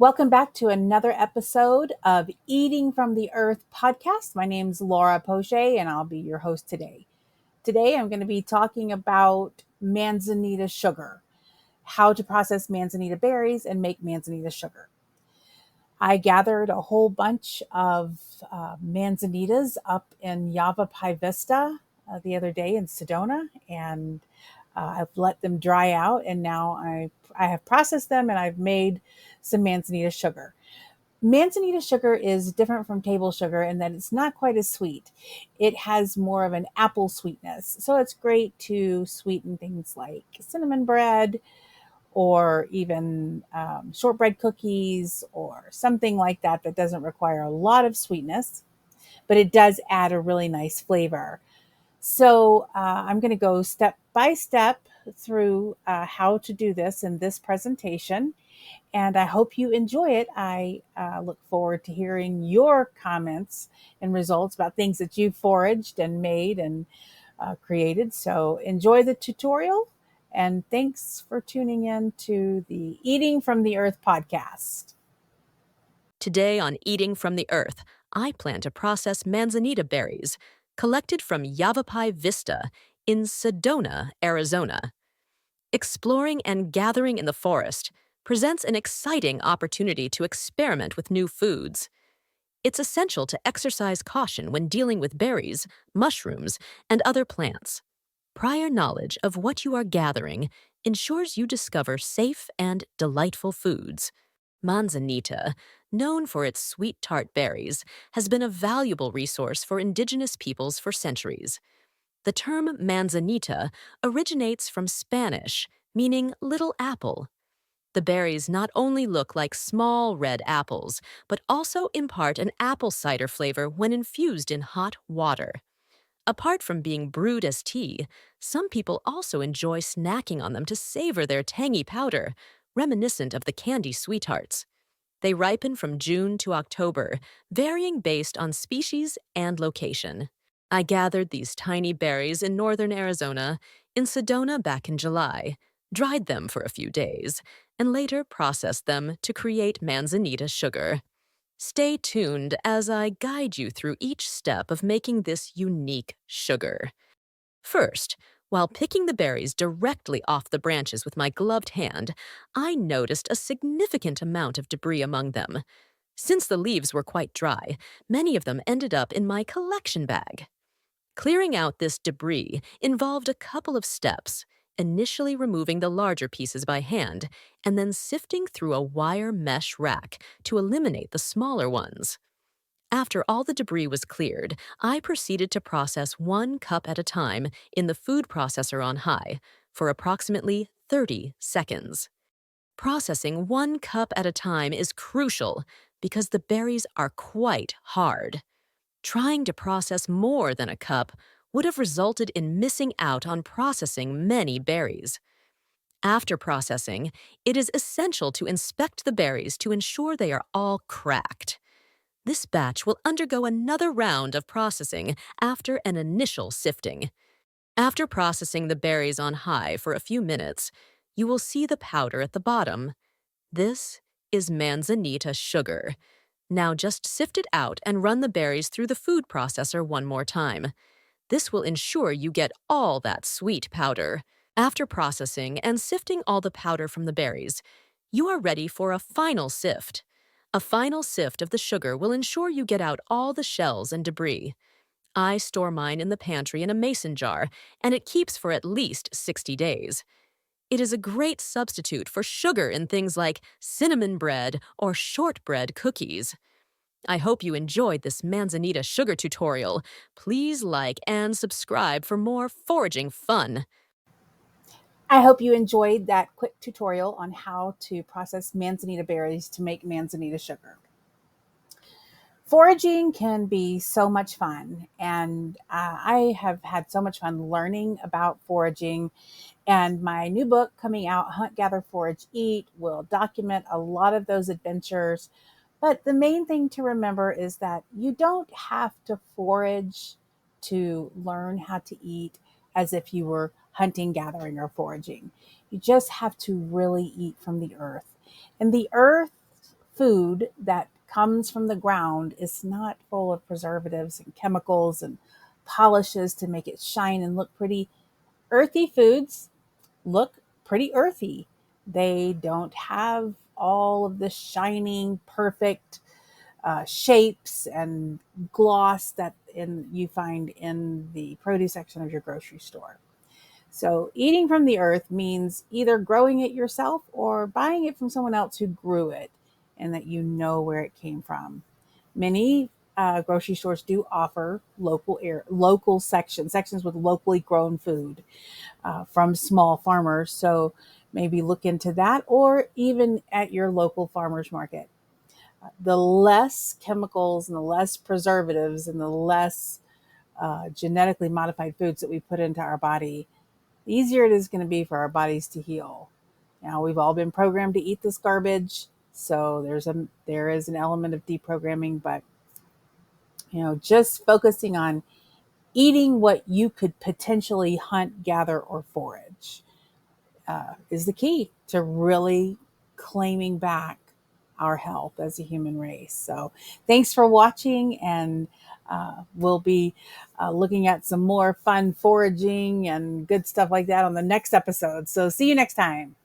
Welcome back to another episode of Eating from the Earth podcast. My name's Laura Poche, and I'll be your host today. Today, I'm going to be talking about manzanita sugar, how to process manzanita berries and make manzanita sugar. I gathered a whole bunch of manzanitas up in Yavapai Vista the other day in Sedona, and I've let them dry out, and now I have processed them and I've made some manzanita sugar. Manzanita sugar is different from table sugar in that it's not quite as sweet. It has more of an apple sweetness. So it's great to sweeten things like cinnamon bread or even shortbread cookies or something like that that doesn't require a lot of sweetness, but it does add a really nice flavor. So I'm going to go step by step through how to do this in this presentation, and I hope you enjoy it. I look forward to hearing your comments and results about things that you've foraged and made and created. So enjoy the tutorial, and thanks for tuning in to the Eating from the Earth podcast. Today on Eating from the Earth, I plan to process manzanita berries collected from Yavapai Vista in Sedona, Arizona. Exploring and gathering in the forest presents an exciting opportunity to experiment with new foods. It's essential to exercise caution when dealing with berries, mushrooms, and other plants. Prior knowledge of what you are gathering ensures you discover safe and delightful foods. Manzanita, known for its sweet tart berries, has been a valuable resource for indigenous peoples for centuries. The term manzanita originates from Spanish, meaning little apple. The berries not only look like small red apples, but also impart an apple cider flavor when infused in hot water. Apart from being brewed as tea, some people also enjoy snacking on them to savor their tangy powder, reminiscent of the candy sweethearts. They ripen from June to October, varying based on species and location. I gathered these tiny berries in northern Arizona, in Sedona back in July, dried them for a few days, and later processed them to create manzanita sugar. Stay tuned as I guide you through each step of making this unique sugar. First, while picking the berries directly off the branches with my gloved hand, I noticed a significant amount of debris among them. Since the leaves were quite dry, many of them ended up in my collection bag. Clearing out this debris involved a couple of steps, initially removing the larger pieces by hand, and then sifting through a wire mesh rack to eliminate the smaller ones. After all the debris was cleared, I proceeded to process 1 cup at a time in the food processor on high for approximately 30 seconds. Processing 1 cup at a time is crucial because the berries are quite hard. Trying to process more than a cup would have resulted in missing out on processing many berries. After processing, it is essential to inspect the berries to ensure they are all cracked. This batch will undergo another round of processing after an initial sifting. After processing the berries on high for a few minutes, you will see the powder at the bottom. This is manzanita sugar. Now just sift it out and run the berries through the food processor one more time. This will ensure you get all that sweet powder. After processing and sifting all the powder from the berries, you are ready for a final sift. A final sift of the sugar will ensure you get out all the shells and debris. I store mine in the pantry in a mason jar, and it keeps for at least 60 days. It is a great substitute for sugar in things like cinnamon bread or shortbread cookies. I hope you enjoyed this manzanita sugar tutorial. Please like and subscribe for more foraging fun. I hope you enjoyed that quick tutorial on how to process manzanita berries to make manzanita sugar. Foraging can be so much fun, and I have had so much fun learning about foraging. And my new book coming out, Hunt, Gather, Forage, Eat, will document a lot of those adventures. But the main thing to remember is that you don't have to forage to learn how to eat as if you were hunting, gathering, or foraging. You just have to really eat from the earth. And the earth food that comes from the ground is not full of preservatives and chemicals and polishes to make it shine and look pretty. Earthy foods look pretty earthy. They don't have all of the shining, perfect shapes and gloss that you find in the produce section of your grocery store. So, eating from the earth means either growing it yourself or buying it from someone else who grew it and that you know where it came from. Many grocery stores do offer local sections with locally grown food from small farmers. So, maybe look into that or even at your local farmers market. The less chemicals and the less preservatives and the less genetically modified foods that we put into our body, the easier it is going to be for our bodies to heal. Now, we've all been programmed to eat this garbage, so there is an element of deprogramming, but just focusing on eating what you could potentially hunt, gather, or forage is the key to really claiming back our health as a human race. So, thanks for watching, and we'll be looking at some more fun foraging and good stuff like that on the next episode. So, see you next time.